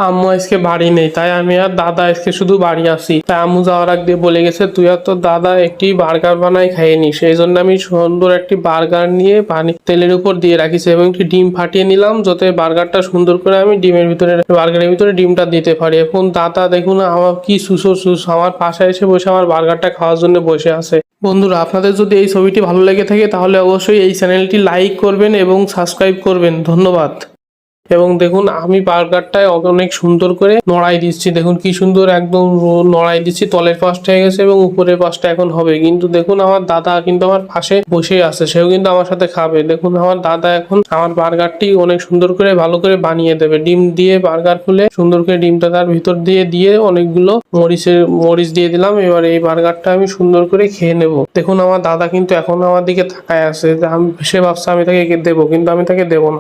আম্মু আজকে বাড়ি নেই, তাই আমি আর দাদা আজকে শুধু বাড়ি আসি। তাই আম্মু যাওয়ার আগে বলে গেছে তুই আর তোর দাদা একটি বার্গার বানাই খাইয়ে নি। সেই জন্য আমি সুন্দর একটি বার্গার নিয়ে পানি তেলের উপর দিয়ে রাখিছি এবং একটি ডিম ফাটিয়ে নিলাম, যাতে বার্গারটা সুন্দর করে আমি বার্গারের ভিতরে ডিমটা দিতে পারি। এখন দাদা দেখুন আমার কি সুস আমার পাশে এসে বসে আমার বার্গারটা খাওয়ার জন্য বসে আছে। বন্ধুরা, আপনাদের যদি এই ছবিটি ভালো লেগে থাকে তাহলে অবশ্যই এই চ্যানেলটি লাইক করবেন এবং সাবস্ক্রাইব করবেন। ধন্যবাদ। এবং দেখুন আমি বার্গারটায় অনেক সুন্দর করে নড়াই দিচ্ছি, দেখুন কি সুন্দর একদম নড়াই দিচ্ছি। তলের পাশটা হয়ে গেছে এবং উপরের পাশটা এখন হবে। কিন্তু দেখুন আমার দাদা কিন্তু আমার পাশে বসে আছে, সেও কিন্তু আমার সাথে খাবে। দেখুন আমার দাদা এখন আমার বার্গারটি অনেক সুন্দর করে ভালো করে বানিয়ে দেবে। ডিম দিয়ে বার্গার খুলে সুন্দর করে ডিমটা তার ভিতর দিয়ে অনেকগুলো মরিচ দিয়ে দিলাম। এবার এই বার্গারটা আমি সুন্দর করে খেয়ে নেব। দেখুন আমার দাদা কিন্তু এখন আমার দিকে তাকায় আছে, সে ভাবছে আমি তাকে দেবো, কিন্তু আমি তাকে দেবো না।